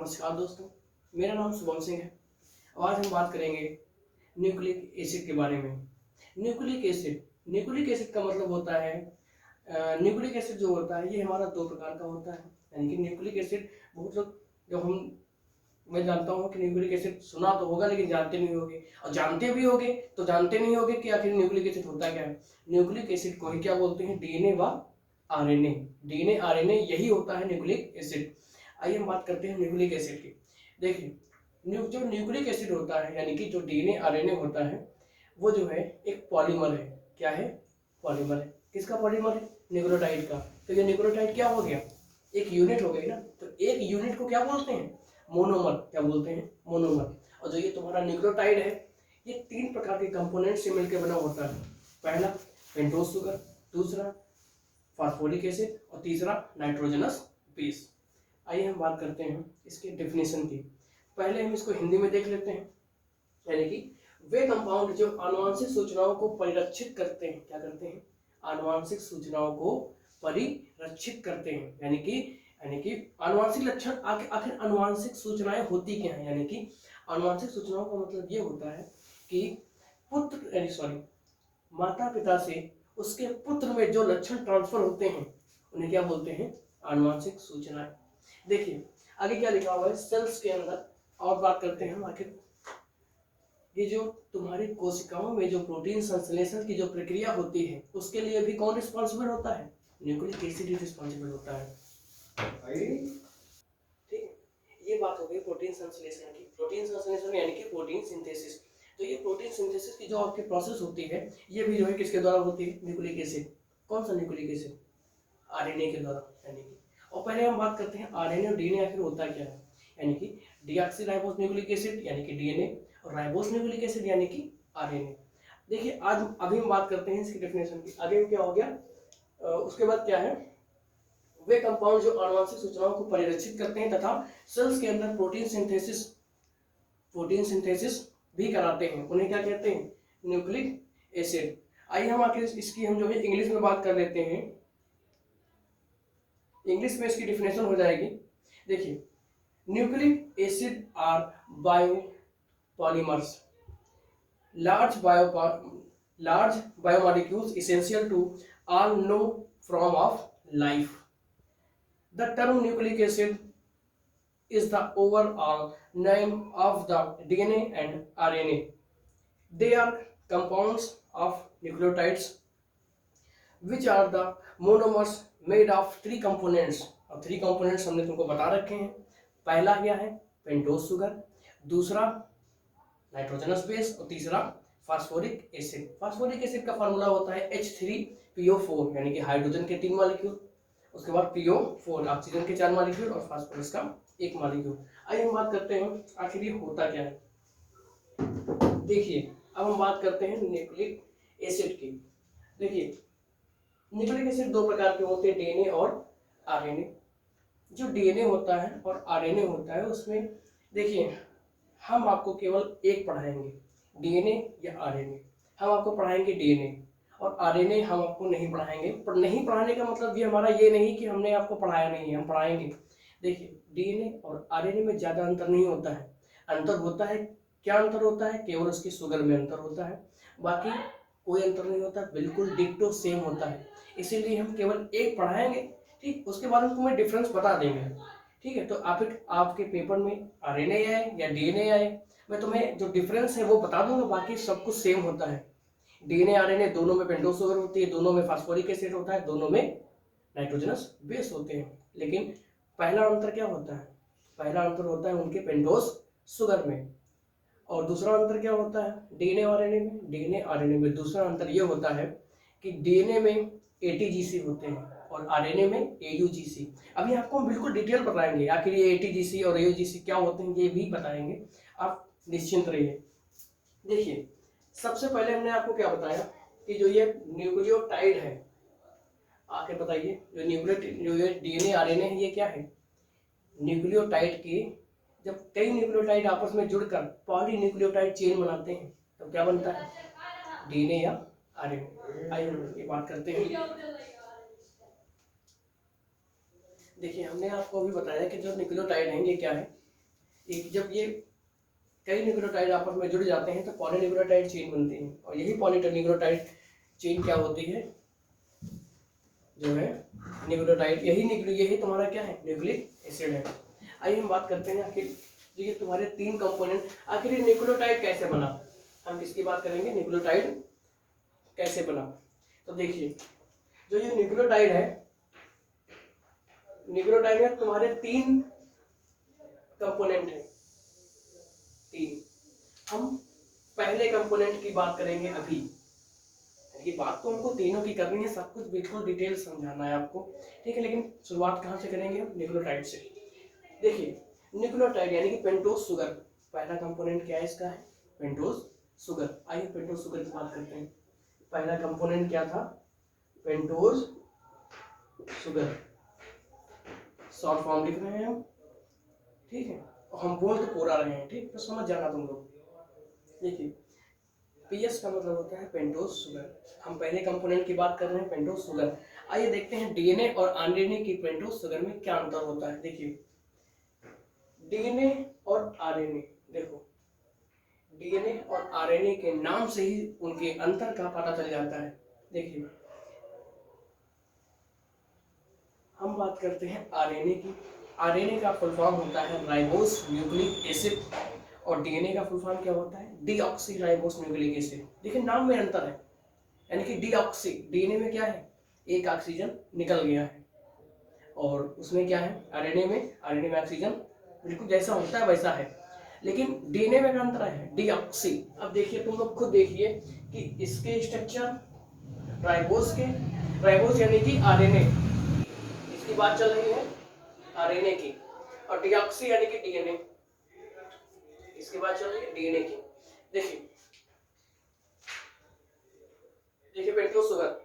नमस्कार दोस्तों, मेरा नाम शुभम सिंह है। आज हम बात करेंगे न्यूक्लिक एसिड के बारे में। न्यूक्लिक एसिड का मतलब होता है न्यूक्लिक एसिड जो होता है ये हमारा दो प्रकार का होता है। यानी कि न्यूक्लिक एसिड बहुत लोग मैं जानता हूँ कि न्यूक्लिक एसिड सुना तो होगा लेकिन जानते नहीं होगे, और जानते भी होगे तो जानते नहीं होगे कि आखिर न्यूक्लिक एसिड होता क्या है। न्यूक्लिक एसिड को ही क्या बोलते हैं? डीएनए व आरएनए। डीएनए आरएनए यही होता है न्यूक्लिक एसिड। आइए हम बात करते हैं न्यूक्लिक एसिड की। देखिए जो न्यूक्लिक एसिड होता है यानी कि जो डीएनए आरएनए होता है वो जो है एक पॉलीमर है। क्या है? पॉलीमर है। किसका पॉलीमर है? न्यूक्लियोटाइड का। तो ये न्यूक्लियोटाइड क्या हो गया? एक यूनिट हो गई ना। तो एक यूनिट को क्या बोलते हैं? मोनोमर। क्या बोलते हैं? मोनोमर। और जो ये तुम्हारा न्यूक्लियोटाइड है ये तीन प्रकार के कंपोनेंट से मिलकर बना होता है। पहला पेंटोज शुगर, दूसरा फास्फोरिक एसिड और तीसरा नाइट्रोजनस बेस। आइए हम बात करते हैं इसके डेफिनेशन की। पहले हम इसको हिंदी में देख लेते हैं। यानी कि वे कंपाउंड जो आनुवांशिक सूचनाओं को परिरक्षित करते हैं। क्या करते हैं? आनुवांशिक सूचनाओं को परिरक्षित करते हैं। यानी कि आनुवांशिक लक्षण आखिर आनुवांशिक सूचनाएं होती क्या है? यानी कि आनुवांशिक सूचनाओं का मतलब ये होता है कि माता पिता से उसके पुत्र में जो लक्षण ट्रांसफर होते हैं उन्हें क्या बोलते हैं? आनुवांशिक सूचनाएं। देखिए आगे क्या लिखा हुआ है सेल्स के अंदर। और बात करते हैं हम आखिर ये जो तुम्हारी कोशिकाओं में जो प्रोटीन संश्लेषण की जो प्रक्रिया होती है उसके लिए भी कौन रिस्पॉन्सिबल होता है? न्यूक्लिक एसिड ही रिस्पॉन्सिबल होता है। ठीक है, ये बात हो गई प्रोटीन संश्लेषण की। प्रोटीन संश्लेषण यानी कि प्रोटीन सिंथेसिस। तो ये प्रोटीन सिंथेसिस की जो आपकी प्रोसेस होती है ये भी जो है किसके द्वारा होती है? Nucleic acid. कौन सा न्यूक्लिक एसिड? आरएनए के द्वारा। यानी कि और पहले हम बात करते हैं आरएनए और डीएनए आखिर होता क्या है। यानी कि डीऑक्सीराइबोस न्यूक्लिक एसिड यानी कि डीएनए और राइबोस न्यूक्लिक एसिड यानी कि आरएनए। देखिए आज अभी हम बात करते हैं इसकी डेफिनेशन की। आगे क्या हो गया उसके बाद क्या है? वे कंपाउंड जो आनुवांशिक सूचनाओं को परिरक्षित करते हैं तथा सेल्स के अंदर प्रोटीन सिंथेसिस भी कराते हैं उन्हें क्या कहते हैं? Nucleic acid. आइए हम आखिर इसकी हम जो है इंग्लिश में बात कर लेते हैं। इंग्लिश में इसकी डिफिनेशन हो जाएगी। देखिए nucleic acid are biopolymers large biomolecules essential to all no form of life. The term nucleic acid is the overall name of the DNA and RNA. They are compounds of nucleotides which are the monomers made of three components. अब three components हमने तुमको बता रखे हैं। पहला क्या है? Pentose sugar, दूसरा नाइट्रोजनस बेस और तीसरा फास्फोरिक एसिड। फास्फोरिक एसिड का फार्मूला होता है H3PO4 यानी कि हाइड्रोजन के 3 मॉलिक्यूल, उसके बाद PO4 ऑक्सीजन के 4 मॉलिक्यूल और फास्फोरस का 1 मॉलिक्यूल। आइए हम बात करते हैं आखिर ये होता क्या है। देखिए अब हम बात करते हैं न्यूक्लिक एसिड की। देखिए न्यूक्लिक एसिड दो प्रकार के होते हैं, डीएनए और आरएनए। जो डीएनए होता है और आरएनए होता है उसमें देखिए हम आपको केवल एक पढ़ाएंगे, डीएनए या आरएनए। हम आपको पढ़ाएंगे डीएनए और आरएनए हम आपको नहीं पढ़ाएंगे। पर नहीं पढ़ाने का मतलब ये हमारा ये नहीं कि हमने आपको पढ़ाया नहीं है, हम पढ़ाएंगे। देखिए डीएनए और आरएनए में ज़्यादा अंतर नहीं होता है। अंतर होता है, क्या अंतर होता है? केवल उसकी शुगर में अंतर होता है, बाकी कोई अंतर नहीं होता, बिल्कुल डिट्टो सेम होता है। इसीलिए हम केवल एक पढ़ाएंगे, ठीक, उसके बाद हम तुम्हें डिफरेंस बता देंगे। ठीक है, तो आपके पेपर में आरएनए आए या डीएनए आए मैं तुम्हें जो डिफरेंस है वो बता दूंगा, बाकी सब कुछ सेम होता है। डीएनए आरएनए दोनों में पेंटोज शुगर होती है, दोनों में फास्फोरिक एसिड होता है, दोनों में नाइट्रोजनस बेस होते हैं। लेकिन पहला अंतर क्या होता है? पहला अंतर होता है उनके पेंटोज शुगर में। और दूसरा अंतर क्या होता है डीएनए आरएनए में? डीएनए आरएनए में दूसरा अंतर ये होता है कि डीएनए में एटीजीसी होते हैं और आरएनए में एयूजीसी। अभी आपको हम बिल्कुल डिटेल बताएंगे आखिर ये एटीजीसी और एयूजीसी क्या होते हैं, ये भी बताएंगे, आप निश्चिंत रहिए। देखिए सबसे पहले हमने आपको क्या बताया कि जो ये न्यूक्लियोटाइड है, आके बताइए जो ये डीएनए आरएनए है ये क्या है? न्यूक्लियोटाइड की जब कई न्यूक्लियोटाइड आपस में जुड़कर पॉलीन्यूक्लियोटाइड चेन बनाते हैं तो क्या बनता है? डीएनए या आरएनए। आइए ये बात करते हैं। देखिए हमने आपको अभी बताया कि जो न्यूक्लियोटाइड हैं ये क्या है? एक जब ये कई न्यूक्लियोटाइड आपस में जुड़ जाते हैं तो पॉलीन्यूक्लियोटाइड चेन बनती है, और यही पॉलीन्यूक्लियोटाइड चेन क्या होती है, जो है न्यूक्लियोटाइड, यही तुम्हारा क्या है, न्यूक्लिक एसिड है। आइए हम बात करते हैं आखिर ये तुम्हारे तीन कंपोनेंट, आखिर ये न्यूक्लियोटाइड कैसे बना। हम किसकी बात करेंगे, न्यूक्लियोटाइड कैसे बना। तो देखिए जो ये न्यूक्लियोटाइड है, न्यूक्लियोटाइड में तुम्हारे तीन कंपोनेंट है, तीन। हम पहले कंपोनेंट की बात करेंगे अभी। ये बात तो हमको तीनों की करनी है, सब कुछ बिल्कुल डिटेल समझाना है आपको, ठीक है। लेकिन शुरुआत कहाँ से करेंगे हम, न्यूक्लियोटाइड से। देखिए न्यूक्लियोटाइड यानी कि पेंटोज शुगर, पहला कंपोनेंट क्या है इसका, है पेंटोज शुगर। आइए पेंटोज शुगर की बात करते हैं। पहला कंपोनेंट क्या था, पेंटोज शुगर, शॉर्ट फॉर्म लिख रहे हैं हम, ठीक है। और हम बोल तो पूरा रहे हैं, ठीक, तो समझ जाना तुम लोग। देखिए पीएस का मतलब होता है पेंटोज शुगर। हम पहले कंपोनेंट की बात कर रहे हैं, पेंटोज शुगर। आइए देखते हैं डीएनए और आरएनए की पेंटोज शुगर में क्या अंतर होता है। देखिए डीएनए और आरएनए, देखो डीएनए और आरएनए के नाम से ही उनके अंतर का पता चल जाता है। देखिए हम बात करते हैं आरएनए की। आरएनए का फुल फॉर्म होता है राइबोस न्यूक्लिक एसिड, और डीएनए का फुल फॉर्म क्या होता है, डीऑक्सी राइबोस न्यूक्लिक एसिड। देखिए नाम में अंतर है, यानी कि डीऑक्सी, डीएनए में क्या है, एक ऑक्सीजन निकल गया है, और उसमें क्या है, आरएनए में ऑक्सीजन बिल्कुल जैसा होता है वैसा है, लेकिन डीएनए में क्या अंतर है, डीऑक्सी। अब देखिए तुम लोग खुद देखिए कि इसके स्ट्रक्चर राइबोस के, राइबोस यानी कि आरएनए, इसकी बात चल रही है आरएनए की, और डीऑक्सी यानी कि डीएनए, इसकी बात चल रही है डीएनए की। देखिए देखिए पेंटोज शुगर,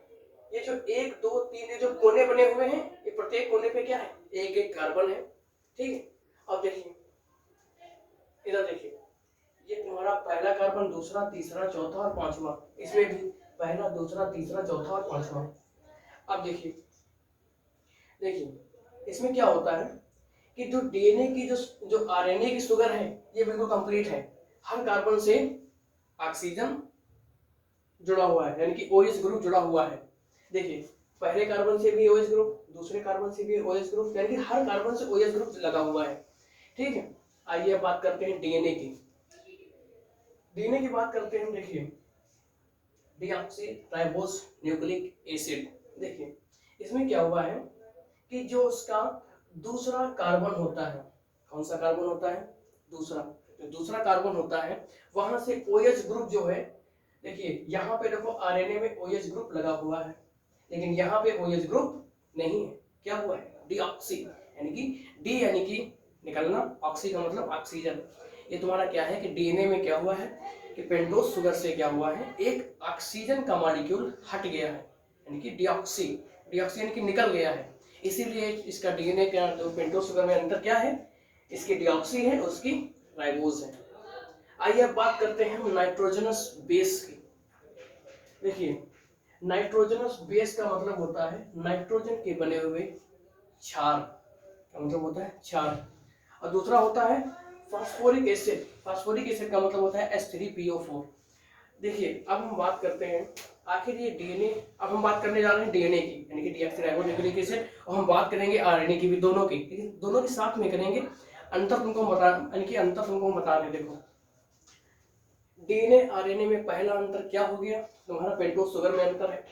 ये जो एक दो तीन ये जो कोने बने हुए हैं, ये प्रत्येक कोने पे क्या है, एक एक कार्बन है, ठीक है। अब देखिए इधर देखिए, ये तुम्हारा पहला कार्बन, दूसरा, तीसरा, चौथा और पांचवा, इसमें भी पहला, दूसरा, तीसरा, चौथा और पांचवा। अब देखिए देखिए इसमें क्या होता है कि जो डीएनए की जो आरएनए की शुगर है, ये बिल्कुल कंप्लीट है, हर कार्बन से ऑक्सीजन जुड़ा हुआ है, यानी कि OH ग्रुप जुड़ा हुआ है। देखिए पहले कार्बन से भी OH ग्रुप, दूसरे कार्बन से भी OH ग्रुप, यानी कि हर कार्बन से OH ग्रुप लगा हुआ है, ठीक है। आइए अब बात करते हैं डीएनए की। डीएनए की बात करते हैं, देखिए डीऑक्सी राइबोस न्यूक्लिक एसिड। देखिए इसमें क्या हुआ है कि जो उसका दूसरा कार्बन होता है, कौन सा कार्बन होता है, दूसरा, जो दूसरा कार्बन होता है वहां से OH ग्रुप जो है, देखिए यहाँ पे देखो आरएनए में OH ग्रुप लगा हुआ है, लेकिन यहाँ पे OH ग्रुप नहीं है, क्या हुआ है, डीऑक्सी, यानी कि डी यानी कि निकलना, ऑक्सी का मतलब ऑक्सीजन। ये तुम्हारा क्या है कि डीएनए में क्या हुआ है कि पेंटोज शुगर से क्या हुआ है, एक ऑक्सीजन का मॉलिक्यूल हट गया है, यानी कि डीऑक्सी, डीऑक्सी यानी कि निकल गया है, इसीलिए इसका डीएनए का जो पेंटोज शुगर में अंतर क्या है, इसकी डीऑक्सी है, उसकी राइबोज है। आइए अब बात करते हैं हम नाइट्रोजनस बेस की। देखिए नाइट्रोजनस बेस का मतलब होता है नाइट्रोजन के बने हुए क्षार, का मतलब होता है क्षार, और दूसरा होता है फास्फोरिक एसिड, फास्फोरिक एसिड का मतलब होता है H3PO4। देखिए अब हम बात करते हैं आखिर ये डीएनए, अब हम बात करने जा रहे हैं डीएनए की, यानी कि डीऑक्सीराइबोन्यूक्लिक एसिड, और हम बात करेंगे आरएनए की भी, दोनों की, लेकिन दोनों के साथ में करेंगे। अंतर तुमको बता, यानी कि अंतर तुमको बता रहे, देखो डीएनए आरएनए में पहला अंतर क्या हो गया, तुम्हारा पेंटोज शुगर में अंतर है,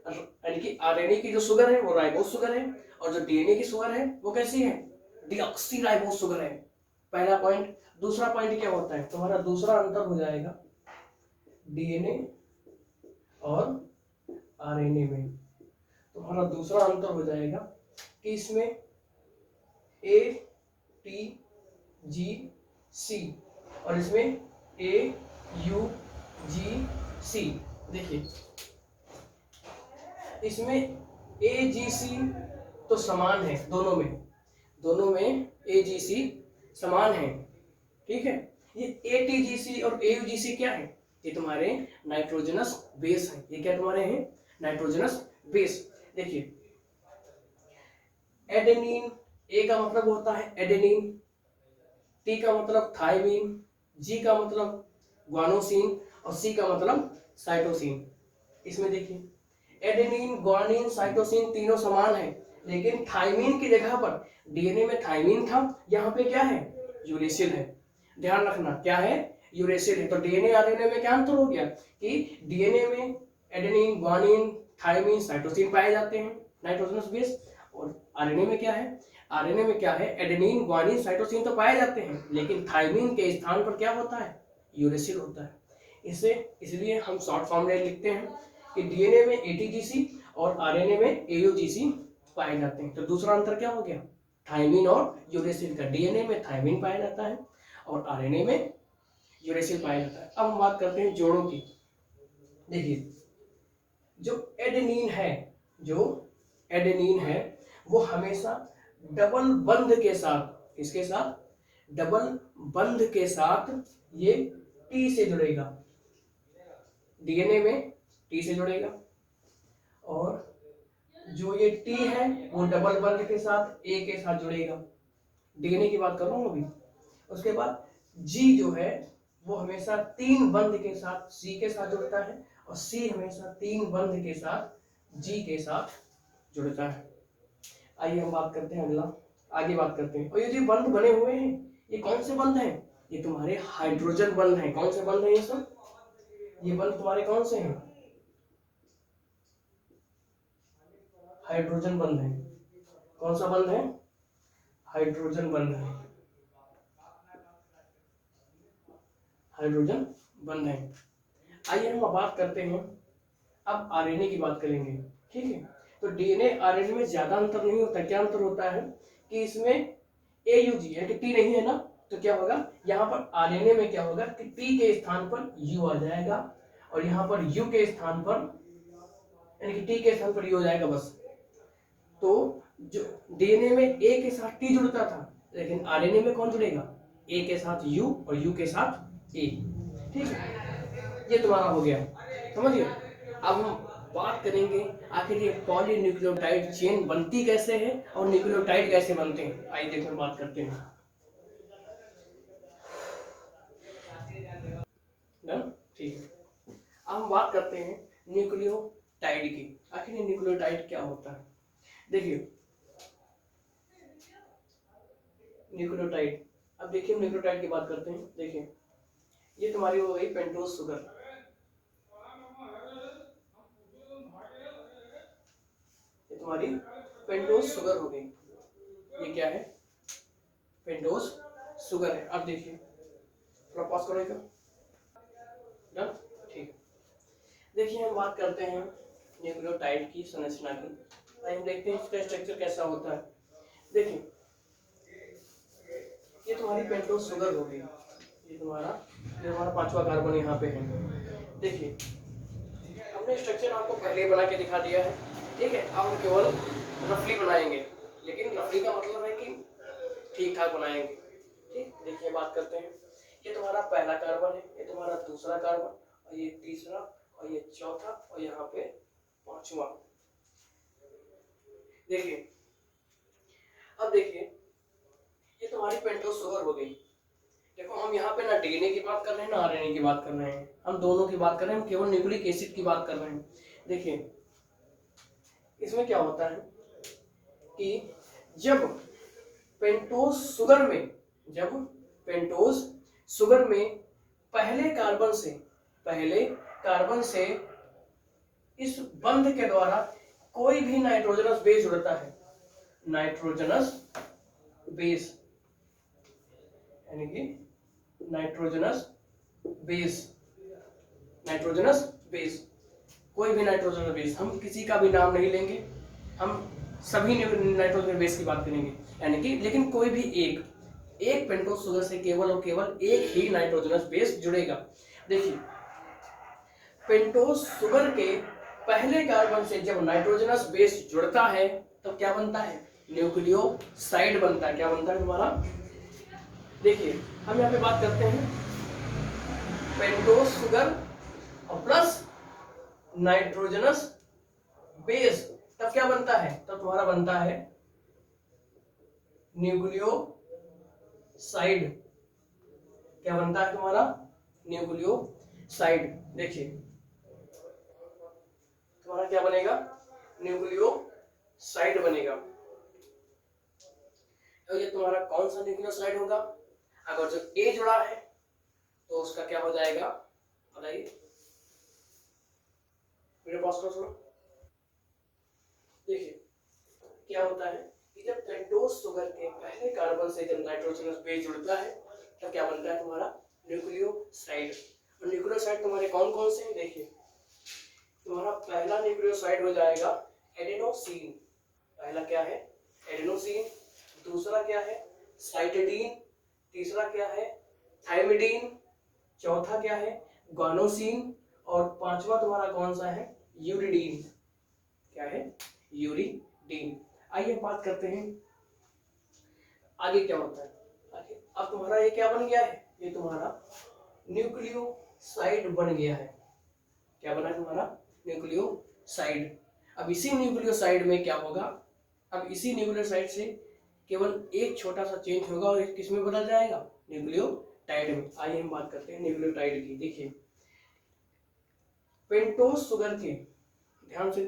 यानी कि आरएनए की जो शुगर है वो राइबोज शुगर है, और जो डीएनए की शुगर है वो कैसी है, डीऑक्सी राइबोज शुगर है, पहला पॉइंट। दूसरा पॉइंट क्या होता है, तुम्हारा दूसरा अंतर हो जाएगा डीएनए और आरएनए में, तुम्हारा दूसरा अंतर हो जाएगा कि इसमें ATGC और इसमें AUGC। देखिए इसमें AGC तो समान है, दोनों में AGC समान है, ठीक है। ये ATGC और AUGC क्या है, ये तुम्हारे नाइट्रोजनस बेस है, ये क्या तुम्हारे हैं, नाइट्रोजनस बेस। देखिए एडेनिन, ए का मतलब होता है एडेनिन, टी का मतलब थायमीन, जी का मतलब ग्वानोसिन और सी का मतलब साइटोसिन। इसमें देखिए एडेनिन, ग्वानिन, साइटोसिन तीनों समान है, लेकिन थायमीन की जगह पर डीएनए में थायमीन था, यहाँ पे क्या है, यूरेसिल है। ध्यान रखना क्या है, यूरेसिल है। तो डीएनए आरएनए में क्या अंतर हो गया कि डीएनए में एडेनिन, ग्वानिन, थायमीन, साइटोसिन पाए जाते हैं नाइट्रोजनस बेस, और आरएनए में क्या है, आरएनए में क्या है, एडेनिन, ग्वानिन, साइटोसिन तो पाए जाते हैं, लेकिन थायमीन के स्थान पर क्या होता है, यूरेसिल होता है। इसे इसलिए हम शॉर्ट फॉर्म में लिखते हैं कि डीएनए में एटीजीसी और आरएनए में एयूजीसी पाए जाते हैं। तो दूसरा अंतर क्या हो गया, थायमीन और यूरेसिल का। डीएनए में थायमीन पाया जाता है और आरएनए में यूरेसिल पाया जाता है। अब हम बात करते हैं जोड़ों की। देखिए जो एडेनिन है, जो एडेनिन है वो हमेशा डबल बंध के साथ, किसके साथ, डबल बंध के साथ ये टी से जुड़ेगा, डीएनए में टी से जुड़ेगा, और जो ये टी है वो डबल बंध के साथ ए के साथ जुड़ेगा, डीएनए की बात कर रहा हूं अभी। उसके बाद जी जो है वो हमेशा तीन बंध के साथ सी के साथ जुड़ता है, और सी हमेशा तीन बंध के साथ जी के साथ जुड़ता है। आइए हम बात करते हैं अगला, आगे बात करते हैं। और ये जो बंध बने हुए हैं ये कौन से बंध हैं, ये तुम्हारे हाइड्रोजन बंध हैं। कौन से बंध हैं ये सब, ये बंध तुम्हारे कौन से हैं, हाइड्रोजन बंध है। कौन सा बंध है, हाइड्रोजन बंध है, हाइड्रोजन बंध है। आइए हम बात करते हैं, अब आरएनए की बात करेंगे, ठीक है। तो डीएनए आरएनए में ज्यादा अंतर नहीं होता। क्या अंतर होता है कि इसमें एयूजी यानी कि टी नहीं है ना, तो क्या होगा यहाँ पर आरएनए में क्या होगा कि टी के स्थान पर यू आ जाएगा, और यहाँ पर यू के स्थान पर यानी कि टी के स्थान पर यू हो जाएगा बस। तो जो डीएनए में ए के साथ टी जुड़ता था, लेकिन आरएनए में कौन जुड़ेगा, ए के साथ यू और यू के साथ ए, ठीक है। ये तुम्हारा हो गया, समझिए। अब हम बात करेंगे आखिर ये पॉलीन्यूक्लियोटाइड चेन बनती कैसे है और न्यूक्लियोटाइड कैसे बनते हैं। आइए देखकर बात करते हैं। डन, ठीक है। अब हम बात करते हैं न्यूक्लियोटाइड की। आखिर ये न्यूक्लियोटाइड क्या होता है, देखिए न्यूक्लियोटाइड। अब देखिए हम न्यूक्लियोटाइड की बात करते हैं। देखिए ये तुम्हारी हो गई पेंटोज शुगर, ये तुम्हारी पेंटोज शुगर हो गई। ये क्या है, पेंटोज शुगर है। अब देखिए थोड़ा पॉज करो इधर, डन, ठीक। देखिए हम बात करते हैं न्यूक्लियोटाइड की संरचना की। आइए हम देखते हैं इसका स्ट्रक्चर कैसा होता है। देखिए ये तुम्हारी पेंटोज शुगर हो गई, ये तुम्हारा पांचवा कार्बन यहाँ पे है। देखिए हमने स्ट्रक्चर आपको पहले बना के दिखा दिया है, ठीक है। अब हम केवल रफली बनाएंगे, लेकिन रफली का मतलब है कि ठीक ठाक बनाएंगे, ठीक। देखिए बात करते हैं, ये तुम्हारा पहला कार्बन है, ये तुम्हारा दूसरा कार्बन, और ये तीसरा, और ये चौथा, और यहाँ पे पांचवा। देखिए अब देखिए ये तुम्हारी पेंटोज शुगर हो गई। देखो हम यहाँ पे ना डीएनए की बात कर रहे हैं ना आरएनए की बात कर रहे हैं, हम दोनों की बात कर रहे हैं, हम केवल न्यूक्लिक एसिड की बात कर रहे हैं। देखिए इसमें क्या होता है कि जब पेंटोज शुगर में, जब पेंटोज शुगर में पहले कार्बन से इस बंध के द्वारा कोई भी नाइट्रोजनस बेस जुड़ता है, नाइट्रोजनस बेस यानी कि नाइट्रोजनस बेस, नाइट्रोजनस बेस, कोई भी नाइट्रोजनस बेस, हम किसी का भी नाम नहीं लेंगे, हम सभी नाइट्रोजन बेस की बात करेंगे, यानी कि लेकिन कोई भी एक पेंटोज शुगर से केवल और केवल एक ही नाइट्रोजनस बेस जुड़ेगा। देखिए पेंटोज शुगर के पहले कार्बन से जब नाइट्रोजनस बेस जुड़ता है तो क्या बनता है, न्यूक्लियोसाइड बनता है। क्या बनता है तुम्हारा, देखिए हम यहाँ पे बात करते हैं पेंटोज शुगर और प्लस नाइट्रोजनस बेस, तब क्या बनता है, तब तुम्हारा बनता है न्यूक्लियोसाइड। क्या बनता है तुम्हारा न्यूक्लियोसाइड। देखिए तुम्हारा क्या बनेगा, न्यूक्लियोसाइड बनेगा। तो ये तुम्हारा कौन सा न्यूक्लियोसाइड होगा, अगर जो ए जुड़ा है तो उसका क्या हो जाएगा, बताइए, मेरे पास को सुनो। देखिए क्या होता है कि जब पेंटोज शुगर के पहले कार्बन से जब नाइट्रोजनस बेस जुड़ता है तो क्या बनता है तुम्हारा न्यूक्लियोसाइड। और न्यूक्लियोसाइड तुम्हारे कौन कौन से हैं, देखिए तुम्हारा पहला न्यूक्लियोसाइड हो जाएगा एडेनोसिन। पहला क्या है, एडेनोसिन। दूसरा क्या है, साइटडीन। तीसरा क्या है, थाइमिडीन। चौथा क्या है, ग्वानोसिन। और पांचवा तुम्हारा कौन सा है, यूरिडीन। क्या है, यूरिडीन। आइए बात करते हैं आगे क्या होता है। आगे अब तुम्हारा ये क्या बन गया है, ये तुम्हारा न्यूक्लियोसाइड बन गया है। क्या बना है तुम्हारा, न्यूक्लियोसाइड। अब इसी न्यूक्लियोसाइड में क्या होगा, अब इसी न्यूक्लियोसाइड से केवल एक छोटा सा चेंज होगा और किस में बदल जाएगा, न्यूक्लियोटाइड में। आइए हम बात करते हैं न्यूक्लियोटाइड की। देखिए पेंटोज शुगर के, ध्यान से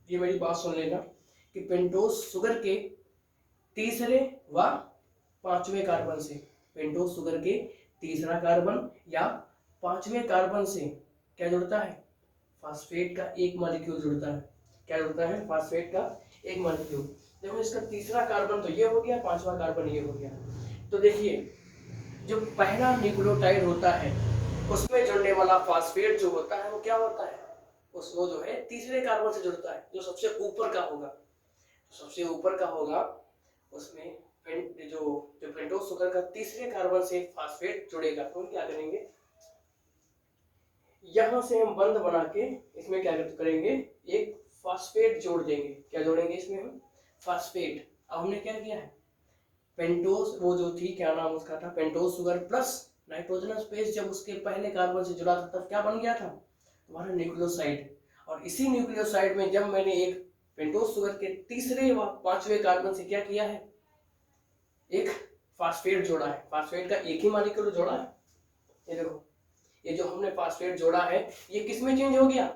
ये मेरी बात सुन लेना, कि पेंटोज शुगर के तीसरे व पांचवें कार्बन से, पेंटोज शुगर के तीसरा कार्बन या पांचवें कार्बन से क्या जुड़ता है, फास्फेट का एक मॉलिक्यूल जुड़ता है। क्या जुड़ता है, फास्फेट का एक मॉलिक्यूल। देखो इसका तीसरा कार्बन तो ये हो गया, पांचवा कार्बन ये हो गया। तो देखिए जो पहला न्यूक्लियोटाइड होता है उसमें जुड़ने वाला फास्फेट जो होता है वो क्या होता है, उसको जो है तीसरे कार्बन से जुड़ता है, जो सबसे ऊपर का होगा। सबसे ऊपर का होगा उसमें जो जो पेंटोज शुगर का तीसरे कार्बन से फास्फेट जुड़ेगा। तो हम क्या करेंगे, यहां से हम बंद बना के इसमें क्या करेंगे, एक फास्फेट जोड़ देंगे। क्या जोड़ेंगे इसमें हम, फास्फेट। अब हमने क्या किया है, पेंटोज वो जो थी, क्या नाम उसका था, pentose sugar plus nitrogenous base, जब उसके पहले कार्बन से जुड़ा था तब क्या बन गया था, तुम्हारा न्यूक्लियोसाइड। और इसी न्यूक्लियोसाइड में जब मैंने एक पेंटोज शुगर के तीसरे व पांचवें कार्बन से क्या किया है, एक फास्फेट जोड़ा है। फास्फेट का एक ही मॉलिक्यूल जोड़ा है। ये देखो ये जो हमने फास्फेट जोड़ा है ये किस में चेंज हो गया,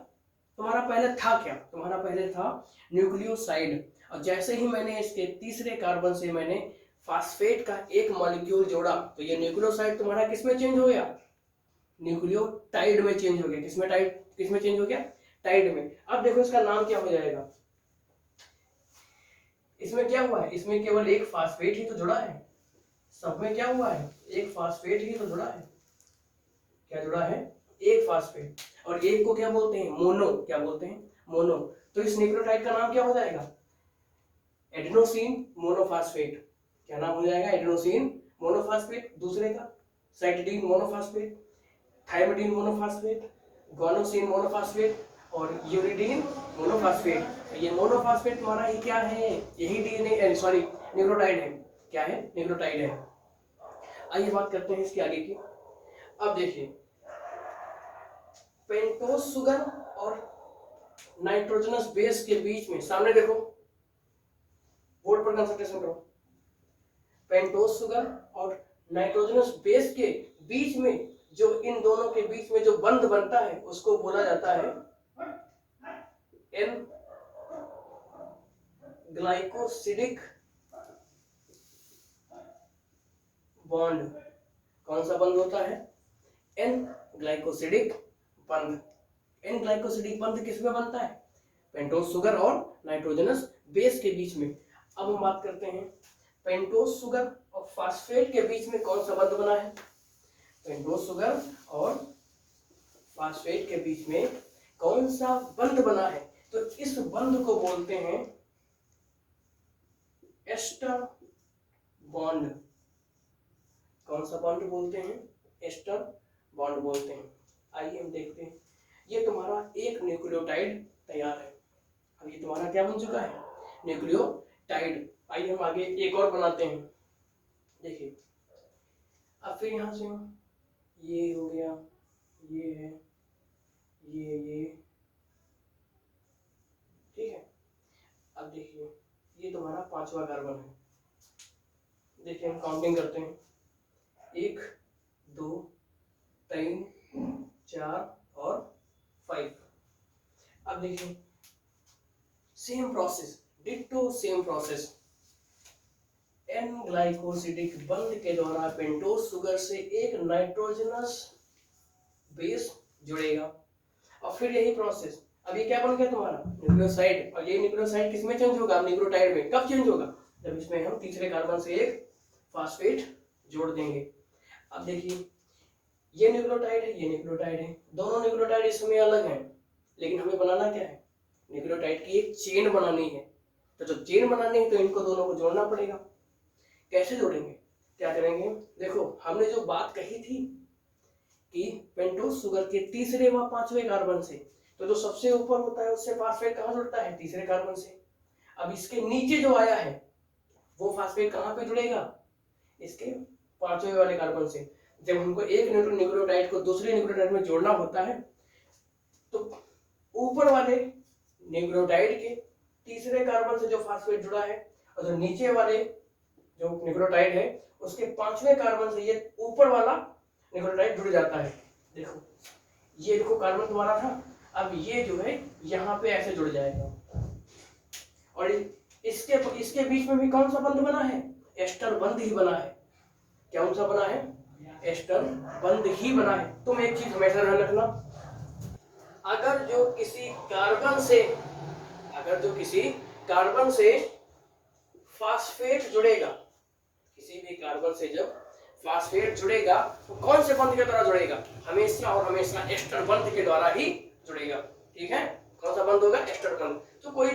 तुम्हारा पहले था क्या, तुम्हारा पहले था न्यूक्लियोसाइड। और जैसे ही मैंने इसके तीसरे कार्बन से मैंने फास्फेट का एक मॉलिक्यूल जोड़ा तो ये न्यूक्लियोसाइड तुम्हारा किस में चेंज हो गया, न्यूक्लियोटाइड में चेंज हो गया। किसमें टाइड, किसमें चेंज हो गया, टाइड में। अब देखो इसका नाम क्या हो जाएगा, इसमें क्या हुआ है, इसमें केवल एक फास्फेट ही तो जुड़ा है। सब में क्या हुआ है, एक फास्फेट ही तो जुड़ा है। क्या जुड़ा है, एक फास्फेट। और एक को क्या बोलते हैं, मोनो। क्या बोलते हैं, मोनो। तो इस न्यूक्लियोटाइड का नाम क्या हो जाएगा, एडेनोसिन मोनोफास्फेट। क्या नाम हो जाएगा, एडेनोसिन मोनोफास्फेट। दूसरे का cytidine monophosphate, thymidine monophosphate, guanosine monophosphate और यूरिडीन मोनोफास्फेट। ये मोनोफास्फेट तुम्हारा ही क्या है, यही डीएनए सॉरी न्यूक्लियोटाइड है। क्या है, न्यूक्लियोटाइड है। आइए बात करते हैं इसके आगे की। अब देखिए पेंटोज शुगर और नाइट्रोजनस बेस के बीच में, सामने देखो बोर्ड पर कंसंट्रेशन करो, पेंटोज शुगर और नाइट्रोजनस बेस के बीच में जो इन दोनों के बीच में जो बंध बनता है उसको बोला जाता है एन ग्लाइकोसिडिक बॉन्ड। कौन सा बंध होता है, एन ग्लाइकोसिडिक बंध। एन ग्लाइकोसिडिक बंध किसमें बनता है, पेंटोज शुगर और नाइट्रोजनस बेस के बीच में। अब हम बात करते हैं पेंटोज शुगर और फास्फेट के बीच में कौन सा बंध बना है, पेंटोज शुगर और फास्फेट के बीच में कौन सा बंध बना है, तो इस बंध को बोलते हैं एस्टर बॉन्ड। कौन सा बॉन्ड बोलते हैं, एस्टर बॉन्ड बोलते हैं। आइए हम देखते हैं, ये तुम्हारा एक न्यूक्लियोटाइड तैयार है। अब ये तुम्हारा क्या बन चुका है, न्यूक्लियोटाइड। आइए हम आगे एक और बनाते हैं। देखिए अब फिर यहां से हम ये हो गया, ये है, ये ठीक है। अब देखिए ये तुम्हारा पांचवा कार्बन है। देखिए हम काउंटिंग करते हैं, 1 2 3 4 और 5। अब देखिए same process, ditto same process. N glycosidic बंध के द्वारा पेंटोज शुगर से एक नाइट्रोजनस बेस जुड़ेगा और फिर यही प्रोसेस। अब ये क्या बन गया तुम्हारा न्यूक्लियोसाइड, और ये न्यूक्लियोसाइड किस में चेंज होगा, न्यूक्लियोटाइड में। कब चेंज होगा, जब इसमें हम तीसरे कार्बन से एक फास्फेट जोड़ देंगे। अब देखिए ये न्यूक्लियोटाइड है, ये न्यूक्लियोटाइड है, दोनों न्यूक्लियोटाइड इसमें अलग हैं, लेकिन हमें बनाना क्या है, न्यूक्लियोटाइड की एक चेन बनानी है। तो जब चेन बनानी है तो इनको दोनों को जोड़ना पड़ेगा। कैसे जोड़ेंगे, क्या करेंगे, देखो हमने जो बात कही थी कि पेंटोज शुगर के तीसरे व पांचवें कार्बन से, तो जो सबसे ऊपर होता है उससे फास्फेट कहाँ जुड़ता है, तीसरे कार्बन से। अब इसके नीचे जो आया है वो फास्फेट कहाँ पे जुड़ेगा, इसके पांचवें वाले कार्बन से। जब हमको एक न्यूक्लियोटाइड को दूसरे न्यूक्लियोटाइड में जोड़ना होता है तो ऊपर वाले न्यूक्लियोटाइड के तीसरे कार्बन से जो फास्फेट जुड़ा है और जो नीचे वाले जो न्यूक्लियोटाइड है उसके पांचवें कार्बन से ये ऊपर वाला न्यूक्लियोटाइड जुड़ जाता है। देखो ये देखो कार्बन तुम्हारा था, अब ये जो है यहाँ पे ऐसे जुड़ जाएगा और इसके बीच में भी कौन सा बंध बना है, एस्टर बंध ही बना है। कौन सा बना है, एस्टर बंध ही बना है। तुम एक चीज हमेशा ध्यान रखना, अगर जो किसी कार्बन से फास्फेट जुड़ेगा, किसी भी कार्बन से जब फास्फेट जुड़ेगा तो कौन से बंध के द्वारा जुड़ेगा, हमेशा और हमेशा एस्टर बंध के द्वारा ही जुड़ेगा। ठीक है, कौन सा बंध होगा, एस्टर बंध। तो कोई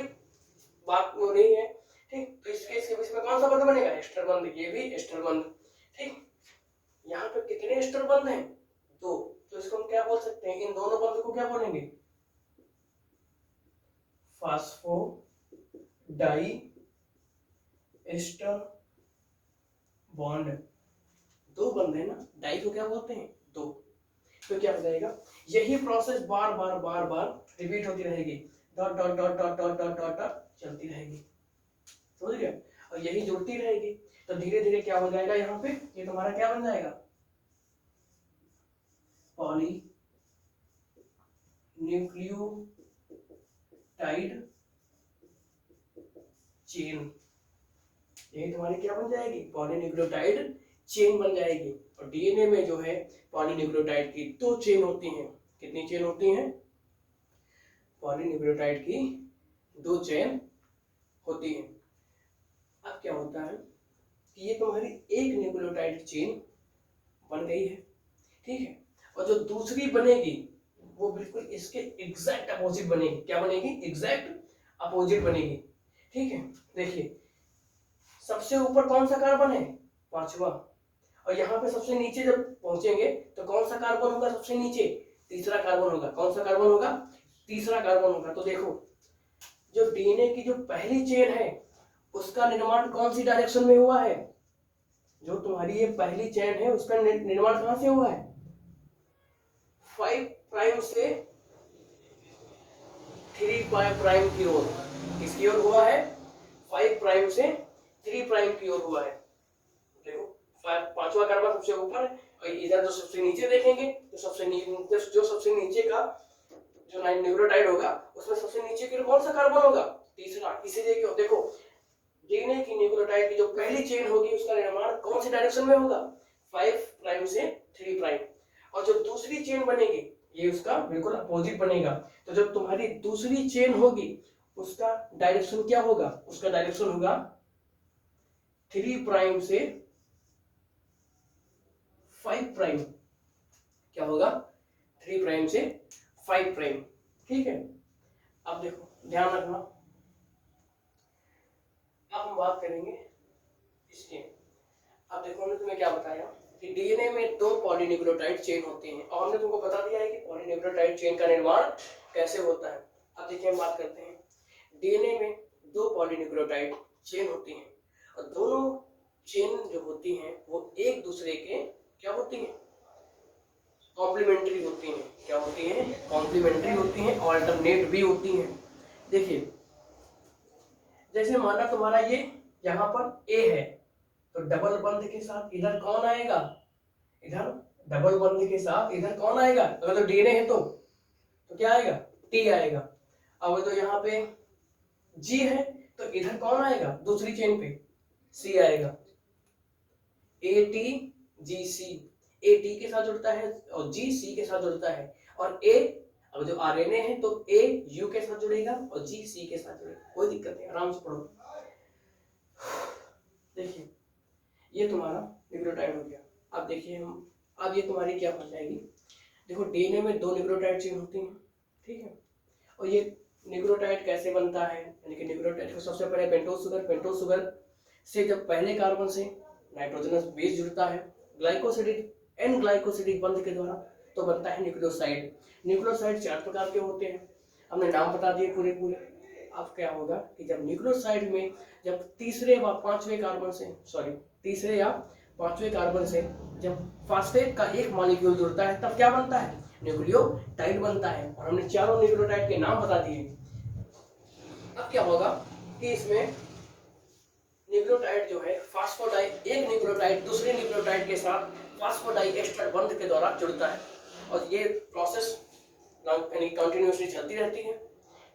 बात वो नहीं है, ठीक। तो इसके बीच में कौन सा बंध बनेगा, एस्टर बंध, ये भी एस्टर बंध। ठीक, यहाँ पे कितने एस्टर बंध हैं, 2। तो इसको हम क्या बोल सकते हैं, इन दोनों बंध को क्या बोलेंगे, फास्फोडाई एस्टर बॉन्ड। 2 बंध है ना, डाई को क्या बोलते हैं, 2। तो क्या हो जाएगा, यही प्रोसेस बार बार बार बार रिपीट होती रहेगी, dot dot dot dot dot dot dot dot चलती रहेगी, समझ गए, और यही जुड़ती रहेगी। तो धीरे धीरे क्या हो जाएगा, यहाँ पे ये तुम्हारा क्या बन जाएगा, पॉली न्यूक्लियोटाइड चेन। यही तुम्हारी क्या बन जाएगी, पॉलीन्यूक्लियोटाइड चेन बन जाएगी। और डीएनए में जो है पॉलीन्यूक्लियोटाइड की 2 चेन होती हैं। कितनी चेन होती हैं, पॉलीन्यूक्लियोटाइड की 2 चेन होती हैं। अब क्या होता है कि ये तुम्हारी एक न्यूक्लियोटाइड चेन बन गई है, ठीक है, और जो दूसरी बनेगी वो बिल्कुल इसके एग्जैक्ट अपोजिट बनेगी। क्या बनेगी, एग्जैक्ट अपोजिट बनेगी। ठीक है, देखिए सबसे ऊपर कौन सा कार्बन है, 5वां, और यहाँ पे सबसे नीचे जब पहुंचेंगे तो कौन सा कार्बन होगा सबसे नीचे, तीसरा कार्बन होगा। कौन सा कार्बन होगा, तीसरा कार्बन होगा। तो देखो जो डीएनए की जो पहली चेन है उसका निर्माण कौन सी डायरेक्शन में हुआ है, जो तुम्हारी ये पहली चेन है उसका निर्माण कहां से हुआ है, 5 प्राइम से 3 प्राइम की ओर। किसकी ओर हुआ है, 5 प्राइम से 3 प्राइम की ओर हुआ है। देखो 5वां कार्बन सबसे ऊपर है और इधर जो सबसे नीचे देखेंगे तो सबसे नीचे का जो न्यूक्लियोटाइड होगा उसमें सबसे नीचे की कौन सा कार्बन होगा, तीसरा। इसीलिए क्यों, देखो डीएनए की न्यूक्लियोटाइड की जो पहली चेन होगी उसका निर्माण कौन सी डायरेक्शन में होगा, 5 प्राइम से 3 प्राइम, और जो दूसरी चेन बनेगी ये उसका बिल्कुल अपोजिट बनेगा। तो जब तुम्हारी दूसरी चेन होगी उसका डायरेक्शन क्या होगा, उसका डायरेक्शन होगा 3 प्राइम से 5 प्राइम। क्या होगा, 3 प्राइम से 5 प्राइम। ठीक है, अब देखो ध्यान रखना, अब हम बात करेंगे इसके। अब देखो हमने तुम्हें क्या बताया कि डीएनए में 2 पॉलीन्यूक्लियोटाइड चेन होते हैं और हमने तुमको बता दिया है कि पॉलीन्यूक्लियोटाइड चेन का निर्माण कैसे होता है। अब देखिए हम बात करते हैं, डीएनए में 2 पॉलीन्यूक्लियोटाइड चेन होती हैं और दोनों चेन जो होती हैं वो एक दूसरे के क्या होती हैं, कॉम्प्लीमेंट्री होती हैं। क्या होती हैं, कॉम्प्लीमेंट्री होती हैं, ऑल्टरनेट भी होती हैं। देखिए जैसे माना तुम्हारा ये यहाँ पर ए है तो डबल बंध के साथ इधर कौन आएगा, इधर डबल बॉन्ड के साथ इधर कौन आएगा, अगर तो डीएनए है तो क्या आएगा, टी आएगा। अब तो यहाँ पे जी है तो इधर कौन आएगा, दूसरी चेन पे सी आएगा, A T G C. A T के साथ जुड़ता है और जी सी के साथ जुड़ता है, और ए अब जो आरएनए है तो ए यू के साथ जुड़ेगा और जी सी के साथ जुड़ेगा। कोई दिक्कत नहीं, आराम से पढ़ो। देखिए ये तुम्हारा न्यूक्लियोटाइड हो गया। अब देखिए हम, अब ये तुम्हारी क्या बन जाएगी, देखो डीएनए में 2 न्यूक्लियोटाइड चेन होती हैं, ठीक है। और ये न्यूक्लियोटाइड कैसे बनता है, यानी कि न्यूक्लियोटाइड को सबसे पहले पेंटोज शुगर से जब पहले कार्बन से नाइट्रोजनस बेस जुड़ता है ग्लाइकोसिडिक एन ग्लाइकोसिडिक बंध के द्वारा, तो बनता है न्यूक्लियोसाइड। न्यूक्लियोसाइड 4 प्रकार के होते हैं, हमने नाम बता दिए पूरे पूरे। अब क्या होगा कि जब न्यूक्लियोसाइड में जब तीसरे या पांचवें कार्बन से जब फास्फेट का एक मॉलिक्यूल जुड़ता है तब क्या बनता है, न्यूक्लियोटाइड बनता है। और हमने चारों न्यूक्लियोटाइड के नाम बता दिए। अब क्या होगा कि इसमें न्यूक्लियोटाइड जो है एक न्यूक्लियोटाइड दूसरे न्यूक्लियोटाइड के साथ फास्फोडाइएस्टर बंध के द्वारा जुड़ता है, और ये प्रोसेस यानी कंटिन्यूअसली चलती रहती है,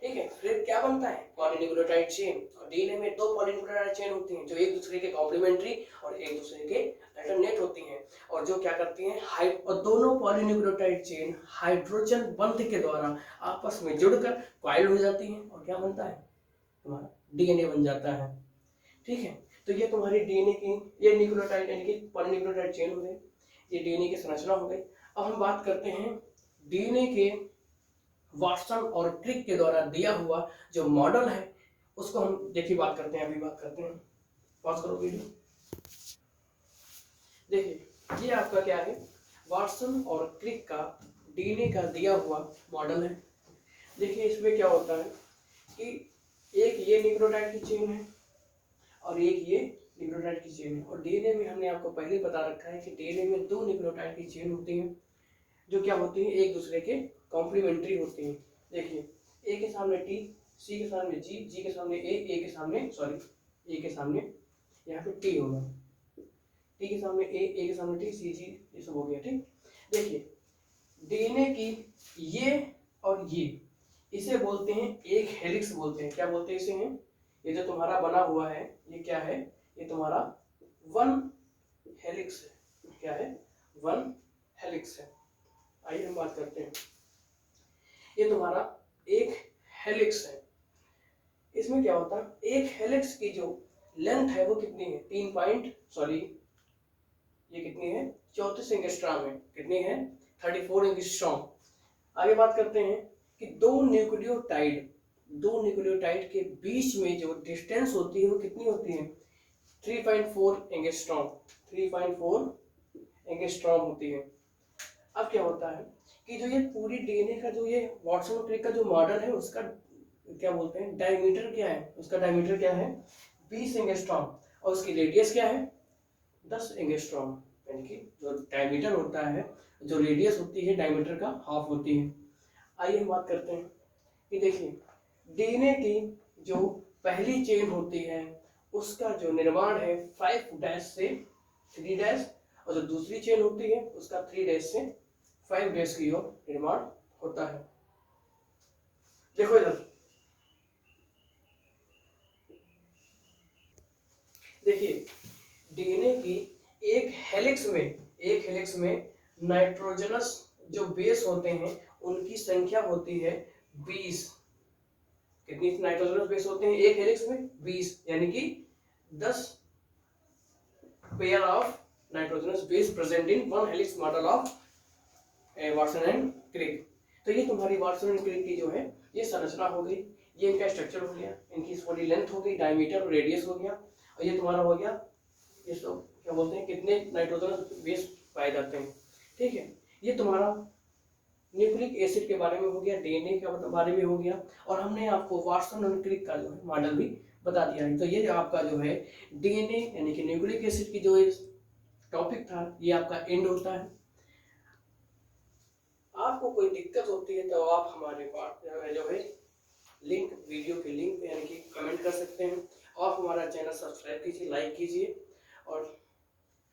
ठीक है। फिर क्या बनता है, पॉलीन्यूक्लियोटाइड चेन। और डीएनए में 2 पॉलीन्यूक्लियोटाइड चेन होती हैं जो एक दूसरे के कॉम्प्लीमेंट्री और एक दूसरे के अल्टरनेट होती हैं, और जो क्या करती हैं और दोनों पॉलीन्यूक्लियोटाइड चेन हाइड्रोजन बंध के द्वारा आपस में जुड़कर कॉइल हो जाती हैं, और क्या बनता है, तुम्हारा डीएनए बन जाता है, ठीक है। तो ये तुम्हारी डीएनए की, ये न्यूक्लियोटाइड यानी कि पॉलीन्यूक्लियोटाइड चेन हो गई, ये डीएनए की संरचना हो गई। अब हम बात करते हैं डीएनए के वाटसन और क्रिक के द्वारा दिया हुआ जो मॉडल है उसको हम देखिए बात करते हैं, अभी बात करते हैं। पॉज करो वीडियो। देखिए ये आपका क्या है, वाटसन और क्रिक का डीएनए का दिया हुआ मॉडल है। देखिए इसमें क्या होता है कि एक ये न्यूक्लियोटाइड की चेन है और एक ये न्यूक्लियोटाइड की चेन है, और डीएनए में हमने आपको पहले बता रखा है कि डीएनए में 2 न्यूक्लियोटाइड की चेन होती हैं जो क्या होती हैं, एक दूसरे के कॉम्प्लीमेंट्री होती हैं। देखिए ए के सामने टी, सी के सामने जी, जी के सामने ए के सामने ए के सामने यहाँ पे टी होगा, टी के सामने ए के सामने टी, सी जी, ये सब हो गया, ठीक। देखिए डीएनए की ये और ये, इसे बोलते हैं एक हेलिक्स बोलते हैं। क्या बोलते हैं इसे हैं, ये जो तुम्हारा बना हुआ है ये क्या है, ये तुम्हारा 1 हेलिक्स है। क्या है, 1 हेलिक्स है। आइए हम बात करते हैं, ये तुम्हारा एक हेलिक्स है। इसमें क्या होता है, एक हेलिक्स की जो लेंथ है वो कितनी है, ये कितनी है, 34 एंगस्ट्रॉम है। कितनी है, 34 एंगस्ट्रॉम। आगे बात करते हैं कि दो न्यूक्लियोटाइड के बीच में जो डिस्टेंस होती है वो कितनी होती है, 3.4 एंगस्ट्रॉम, 3.4 एंगस्ट्रॉम होती है। अब क्या होता है कि जो ये पूरी डीएनए का जो ये वाटसन और क्रिक का जो मॉडल है उसका क्या बोलते हैं, डायमीटर क्या है, उसका डायमीटर क्या है, 20 एंगस्ट्रॉम, और उसकी रेडियस क्या है, 10 एंगस्ट्रॉम। यानी कि जो डायमीटर होता है, जो रेडियस होती है डायमीटर का हाफ होती है। आइए हम बात करते हैं कि देखिए डीएनए की जो पहली चेन होती है उसका जो निर्माण है 5 डैश से 3 डैश, और जो दूसरी चेन होती है उसका 3 डैश से 5 डैश की ओर निर्माण होता है। देखो इधर, देखिए डीएनए की एक हेलिक्स में नाइट्रोजनस जो बेस होते हैं उनकी संख्या होती है 20। कितनी नाइट्रोजनस बेस होते हैं एक हेलिक्स में, 20, यानी कि 10 pair of nitrogenous base present in 1 helix model of Watson and Crick. तो ये तुम्हारी वाटसन एंड क्रिक की जो है ये संरचना हो गई, ये इनका स्ट्रक्चर हो गया, इनकी पूरी लेंथ हो गई, डायमीटर और रेडियस हो गया, और ये तुम्हारा हो गया, ये सब क्या बोलते हैं, कितने नाइट्रोजनस बेस पाए जाते हैं, ठीक है। ये तुम्हारा न्यूक्लिक एसिड के बारे में हो गया, डीएनए के बारे में हो गया, और हमने आपको वाटसन और क्रिक का जो है मॉडल भी बता दिया है। तो ये आपका जो है डीएनए यानी कि न्यूक्लिक एसिड की जो टॉपिक था ये आपका एंड होता है। आपको कोई दिक्कत होती है तो आप हमारे पास जो है लिंक, वीडियो के लिंक पे यानी कि कमेंट कर सकते हैं, और हमारा चैनल सब्सक्राइब कीजिए, लाइक कीजिए, और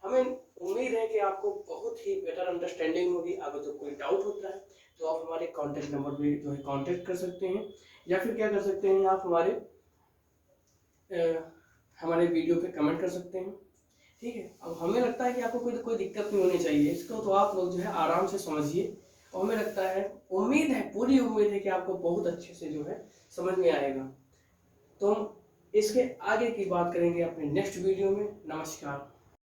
हमें उम्मीद है कि आपको बहुत ही बेटर अंडरस्टैंडिंग होगी। अगर तो कोई डाउट होता है तो आप हमारे कॉन्टैक्ट नंबर पे जो है कॉन्टैक्ट कर सकते हैं, या फिर क्या कर सकते हैं, आप हमारे वीडियो पे कमेंट कर सकते हैं। ठीक है, अब हमें लगता है कि आपको कोई दिक्कत नहीं होनी चाहिए इसको, तो आप लोग जो है आराम से समझिए, और हमें लगता है, उम्मीद है, पूरी उम्मीद है कि आपको बहुत अच्छे से जो है समझ में आएगा। तो हम इसके आगे की बात करेंगे अपने नेक्स्ट वीडियो में। नमस्कार।